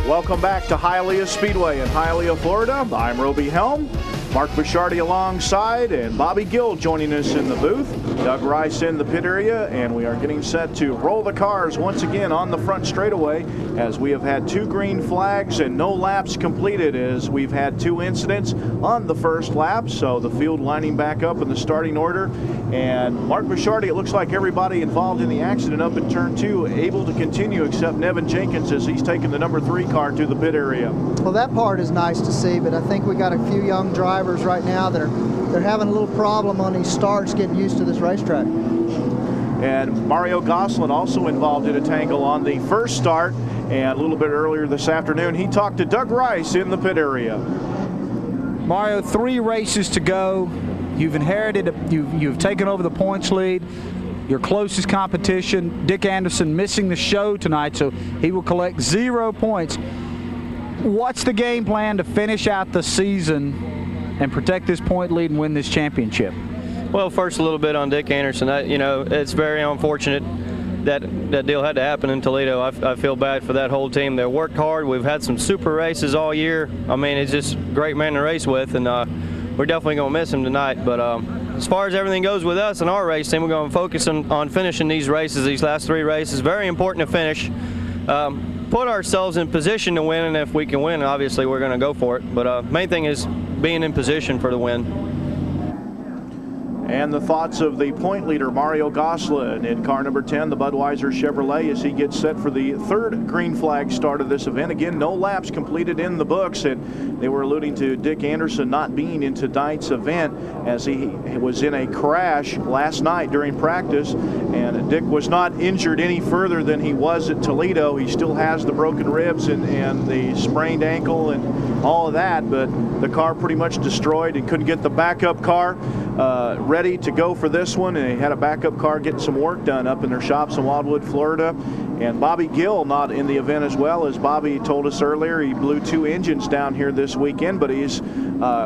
Welcome back to Hialeah Speedway in Hialeah, Florida. I'm Roby Helm. Mark Bishardi alongside, and Bobby Gill joining us in the booth. Doug Rice in the pit area, and we are getting set to roll the cars once again on the front straightaway, as we have had 2 green flags and no laps completed, as we've had 2 incidents on the first lap. So the field lining back up in the starting order. And Mark Bishardi, it looks like everybody involved in the accident up in turn 2 able to continue, except Nevin Jenkins, as he's taken the number 3 car to the pit area. Well, that part is nice to see, but I think we got a few young drivers right now that they're having a little problem on these starts getting used to this racetrack. And Mario Gosselin also involved in a tangle on the first start, and a little bit earlier this afternoon he talked to Doug Rice in the pit area. Mario, 3 races to go. You've inherited, you've taken over the points lead. Your closest competition, Dick Anderson, missing the show tonight, so he will collect 0 points. What's the game plan to finish out the season and protect this point lead and win this championship? Well, first a little bit on Dick Anderson. It's very unfortunate that that deal had to happen in Toledo. I feel bad for that whole team. They worked hard. We've had some super races all year. I mean, it's just a great man to race with, and we're definitely going to miss him tonight. But as far as everything goes with us and our race team, we're going to focus on finishing these races, these last 3 races. Very important to finish. Put ourselves in position to win, and if we can win, obviously we're going to go for it. But main thing is being in position for the win. And the thoughts of the point leader, Mario Gosselin, in car number 10, the Budweiser Chevrolet, as he gets set for the 3rd green flag start of this event. Again, no laps completed in the books, and they were alluding to Dick Anderson not being in tonight's event, as he was in a crash last night during practice, and Dick was not injured any further than he was at Toledo. He still has the broken ribs and the sprained ankle and all of that, but the car pretty much destroyed and couldn't get the backup car ready to go for this one, and they had a backup car getting some work done up in their shops in Wildwood, Florida. And Bobby Gill not in the event as well. As Bobby told us earlier, he blew 2 engines down here this weekend, but he's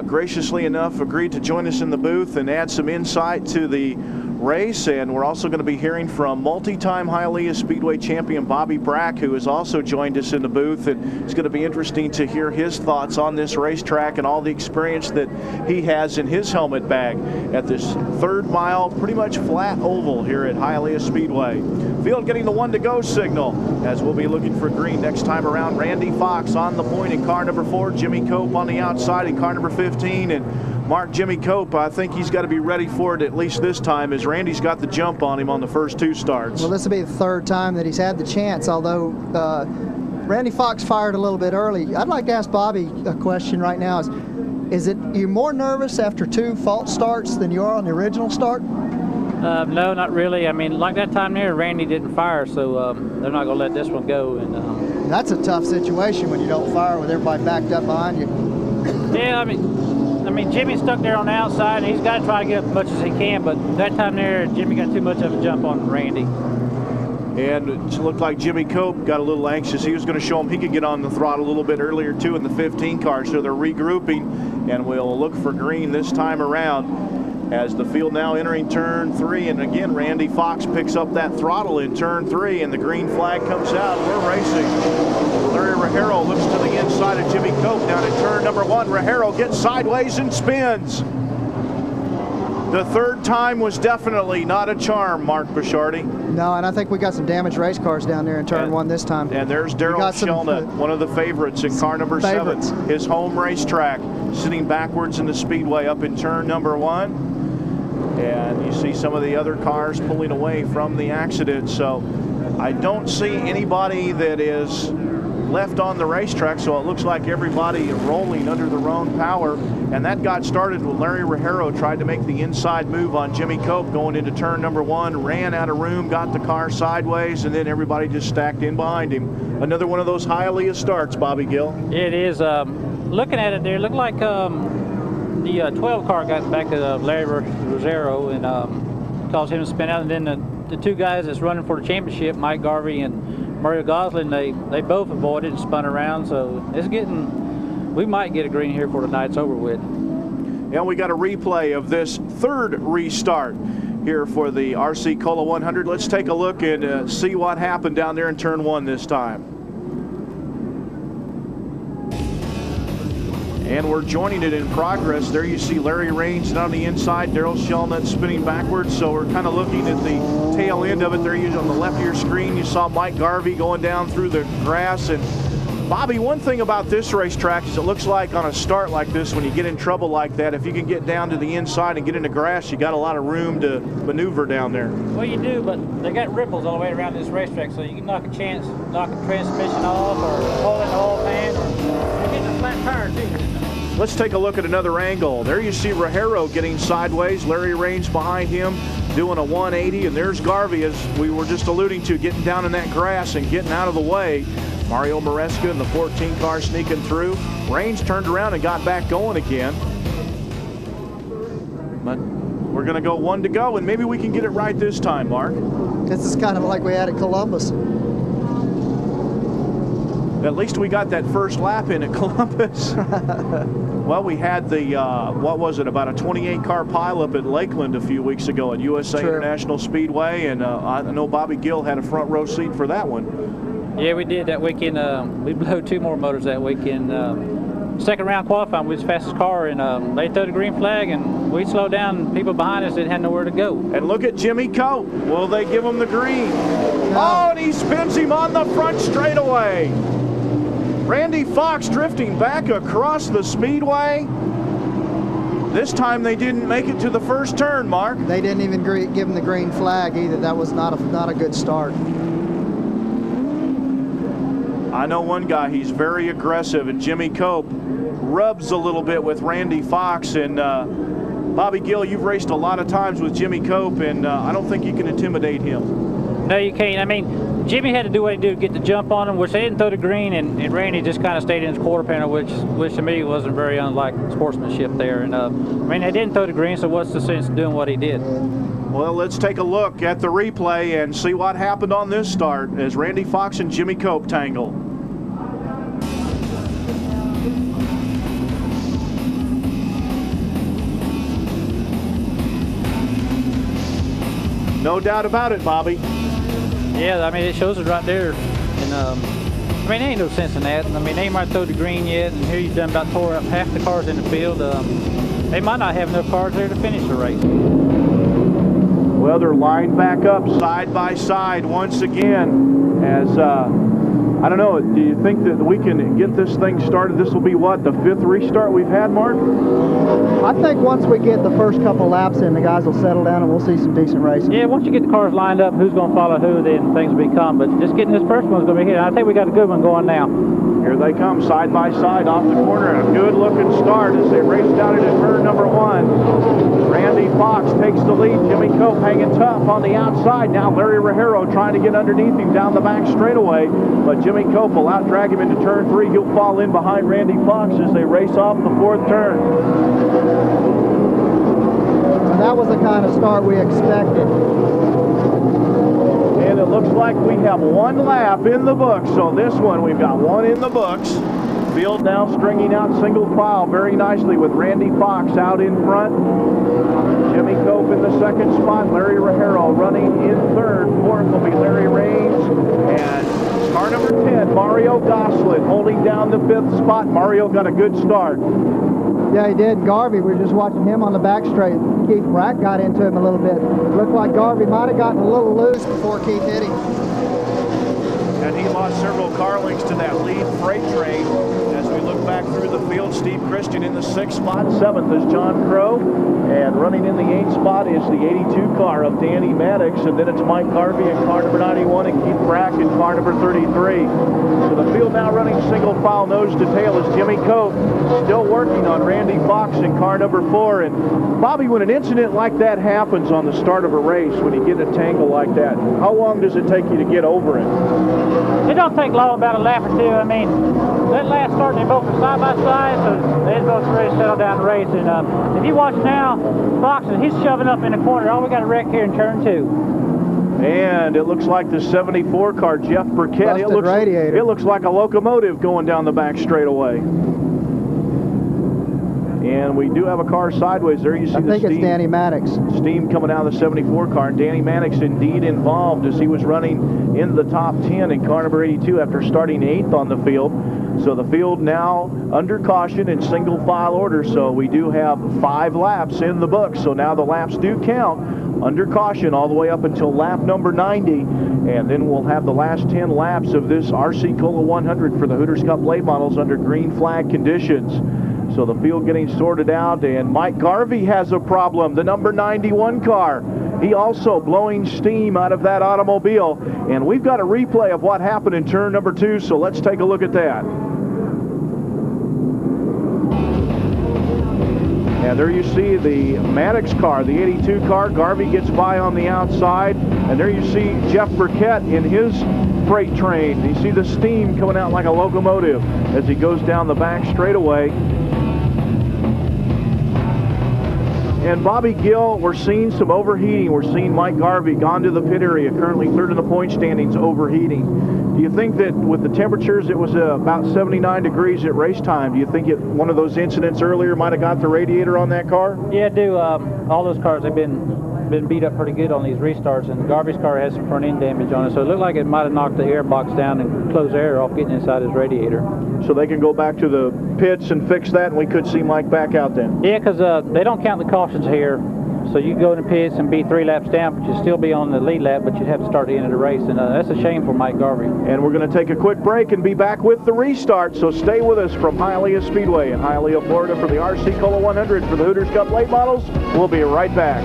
graciously enough agreed to join us in the booth and add some insight to the race. And we're also going to be hearing from multi-time Hialeah Speedway champion Bobby Brack, who has also joined us in the booth, and it's going to be interesting to hear his thoughts on this racetrack and all the experience that he has in his helmet bag at this 3rd mile, pretty much flat oval here at Hialeah Speedway. Field getting the 1 to go signal, as we'll be looking for green next time around. Randy Fox on the point in car number 4, Jimmy Cope on the outside in car number 15, and Mark, Jimmy Cope, I think he's got to be ready for it at least this time, as Randy's got the jump on him on the first 2 starts. Well, this will be the 3rd time that he's had the chance, although Randy Fox fired a little bit early. I'd like to ask Bobby a question right now. Is it you more nervous after 2 false starts than you are on the original start? No, not really. I mean, like that time there, Randy didn't fire, so they're not going to let this one go. And that's a tough situation when you don't fire with everybody backed up behind you. Yeah, I mean, Jimmy's stuck there on the outside, and he's got to try to get as much as he can, but that time there, Jimmy got too much of a jump on Randy. And it looked like Jimmy Cope got a little anxious. He was going to show him he could get on the throttle a little bit earlier, too, in the 15 car. So they're regrouping, and we'll look for green this time around, as the field now entering turn 3. And again, Randy Fox picks up that throttle in turn 3, and the green flag comes out. We're racing. Larry Rajero looks to the inside of Jimmy Cope down at turn number 1. Rajero gets sideways and spins. The 3rd time was definitely not a charm, Mark Bishardi. No, and I think we got some damaged race cars down there in turn 1 this time. And there's Daryl Shelnut, one of the favorites in car number 7, his home racetrack, sitting backwards in the speedway up in turn number 1. And you see some of the other cars pulling away from the accident. So I don't see anybody that is left on the racetrack, so it looks like everybody rolling under their own power. And that got started when Larry Rajero tried to make the inside move on Jimmy Cope going into turn number 1, ran out of room, got the car sideways, and then everybody just stacked in behind him. Another one of those Hialeah starts, Bobby Gill. It is. Looking at it there, it looked like the 12 car got back to Larry Rajero and caused him to spin out. And then the 2 guys that's running for the championship, Mike Garvey and Mario Gosselin, they both avoided and spun around. So it's getting, we might get a green here before the night's over with. And we got a replay of this 3rd restart here for the RC Cola 100. Let's take a look and see what happened down there in turn 1 this time. And we're joining it in progress. There you see Larry Raines down the inside, Daryl Shelnut spinning backwards. So we're kind of looking at the tail end of it. There you on the left of your screen, you saw Mike Garvey going down through the grass. And Bobby, one thing about this racetrack is it looks like on a start like this, when you get in trouble like that, if you can get down to the inside and get into grass, you got a lot of room to maneuver down there. Well, you do, but they got ripples all the way around this racetrack, so you can knock a transmission off, or pull in the oil pan, or get a flat tire too. Let's take a look at another angle. There you see Rajero getting sideways. Larry Raines behind him doing a 180, and there's Garvey, as we were just alluding to, getting down in that grass and getting out of the way. Mario Maresca in the 14 car sneaking through. Raines turned around and got back going again. But we're going to go 1 to go, and maybe we can get it right this time, Mark. This is kind of like we had at Columbus. At least we got that first lap in at Columbus. Well, we had the, what was it, about a 28-car pileup at Lakeland a few weeks ago at USA International Speedway, and I know Bobby Gill had a front row seat for that one. Yeah, we did that weekend. We blew 2 more motors that weekend. Second round qualifying, we was the fastest car, and they threw the green flag, and we slowed down. People behind us that had nowhere to go. And look at Jimmy Cope. Will they give him the green? No. Oh, and he spins him on the front straightaway. Randy Fox drifting back across the speedway. This time they didn't make it to the first turn, Mark. They didn't even give him the green flag either. That was not a good start. I know one guy, he's very aggressive, and Jimmy Cope rubs a little bit with Randy Fox. And Bobby Gill, you've raced a lot of times with Jimmy Cope, and I don't think you can intimidate him. No, you can't. I mean, Jimmy had to do what he did to get the jump on him, which they didn't throw the green, and Randy just kind of stayed in his quarter panel, which to me wasn't very unlike sportsmanship there. And I mean, they didn't throw the green, so what's the sense of doing what he did? Well, let's take a look at the replay and see what happened on this start as Randy Fox and Jimmy Cope tangle. No doubt about it, Bobby. Yeah, I mean, it shows it right there. And I mean, there ain't no sense in that. I mean, they might throw the green yet, and here you've done about tore up half the cars in the field. They might not have enough cars there to finish the race. Well, they're lined back up side by side once again as, I don't know, do you think that we can get this thing started? This will be what, the 5th restart we've had, Mark? I think once we get the first couple laps in, the guys will settle down and we'll see some decent racing. Yeah, once you get the cars lined up, who's going to follow who, then things will be calm. But just getting this first one's going to be here. I think we got a good one going now. Here they come side by side off the corner. A good looking start as they race down into turn number 1. Randy Fox takes the lead. Jimmy Cope hanging tough on the outside. Now Larry Rajero trying to get underneath him down the back straightaway. But Jimmy Cope will out-drag him into turn 3. He'll fall in behind Randy Fox as they race off the 4th turn. And that was the kind of start we expected. And it looks like we have 1 lap in the books. So this one, we've got 1 in the books. Field now stringing out single file very nicely with Randy Fox out in front. Jimmy Cope in the 2nd spot. Larry Rajero running in 3rd. 4th will be Larry Raines. And car number 10, Mario Goslin, holding down the 5th spot. Mario got a good start. Yeah, he did. Garvey, we were just watching him on the back straight. Keith Brack got into him a little bit. Looked like Garvey might have gotten a little loose before Keith hit him. And he lost several car lengths to that lead freight train. As we look back through the field, Steve Christian in the 6th spot. 7th is John Crow. And running in the 8th spot is the 82 car of Danny Maddox. And then it's Mike Garvey in car number 91 and Keith Brack in car number 33. So the field now running single file nose to tail is Jimmy Cope still working on Randy Fox in car number 4. And Bobby, when an incident like that happens on the start of a race, when you get a tangle like that, how long does it take you to get over it? It don't take long, about a lap or 2. I mean, that last start, they both were side by side, so they're both ready to settle down the race. And if you watch now, Fox, he's shoving up in the corner. Oh, we got a wreck here in turn 2. And it looks like the 74 car, Jeff Burkett. It looks like a locomotive going down the back straightaway. And we do have a car sideways there. You see I the think it's Danny Maddox. steam coming out of the 74 car. And Danny Maddox indeed involved as he was running in the top 10 in car number 82 after starting 8th on the field. So the field now under caution in single file order. So we do have 5 laps in the book. So now the laps do count under caution all the way up until lap number 90. And then we'll have the last 10 laps of this RC Cola 100 for the Hooters Cup late models under green flag conditions. So the field getting sorted out, and Mike Garvey has a problem, the number 91 car. He also blowing steam out of that automobile. And we've got a replay of what happened in turn number 2, so let's take a look at that. And there you see the Maddox car, the 82 car. Garvey gets by on the outside. And there you see Jeff Burkett in his freight train. You see the steam coming out like a locomotive as he goes down the back straightaway. And Bobby Gill, we're seeing some overheating. We're seeing Mike Garvey gone to the pit area, currently 3rd in the point standings, overheating. Do you think that with the temperatures, it was about 79 degrees at race time, do you think one of those incidents earlier might have got the radiator on that car? Yeah, I do. All those cars have been beat up pretty good on these restarts, and Garvey's car has some front end damage on it, so it looked like it might have knocked the air box down and closed the air off getting inside his radiator. So they can go back to the pits and fix that, and we could see Mike back out then? Yeah, because they don't count the cautions here, so you can go in the pits and be 3 laps down, but you'd still be on the lead lap, but you'd have to start the end of the race, and that's a shame for Mike Garvey. And we're going to take a quick break and be back with the restart, so stay with us from Hialeah Speedway in Hialeah, Florida for the RC Cola 100 for the Hooters Cup late models. We'll be right back.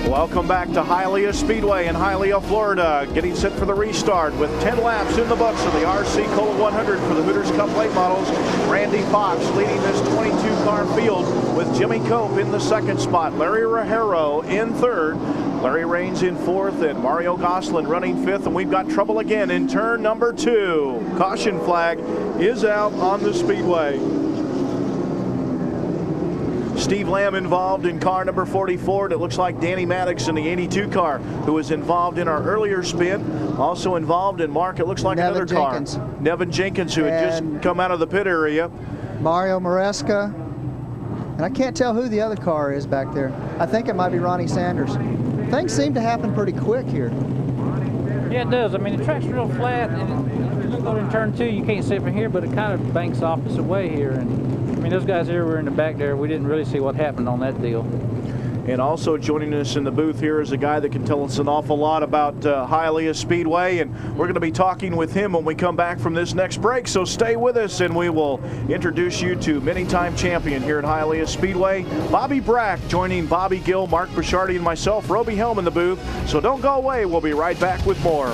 Welcome back to Hialeah Speedway in Hialeah, Florida. Getting set for the restart with 10 laps in the books of the RC Cola 100 for the Hooters Cup late models. Randy Fox leading this 22-car field with Jimmy Cope in the 2nd spot. Larry Rajero in 3rd. Larry Raines in 4th, and Mario Gosselin running 5th. And we've got trouble again in turn number 2. Caution flag is out on the speedway. Steve Lamb involved in car number 44. It looks like Danny Maddox in the 82 car, who was involved in our earlier spin. Also involved in Mark, it looks like Nevin another Jenkins. car. Nevin Jenkins, who had just come out of the pit area. Mario Maresca. And I can't tell who the other car is back there. I think it might be Ronnie Sanders. Things seem to happen pretty quick here. Yeah, it does. I mean, the track's real flat, and if you look in turn 2, you can't see it from here, but it kind of banks opposite way here. And I mean, those guys here were in the back there. We didn't really see what happened on that deal. And also joining us in the booth here is a guy that can tell us an awful lot about Hialeah Speedway, and we're going to be talking with him when we come back from this next break. So stay with us, and we will introduce you to many-time champion here at Hialeah Speedway, Bobby Brack, joining Bobby Gill, Mark Bishardi, and myself, Roby Helm, in the booth. So don't go away. We'll be right back with more.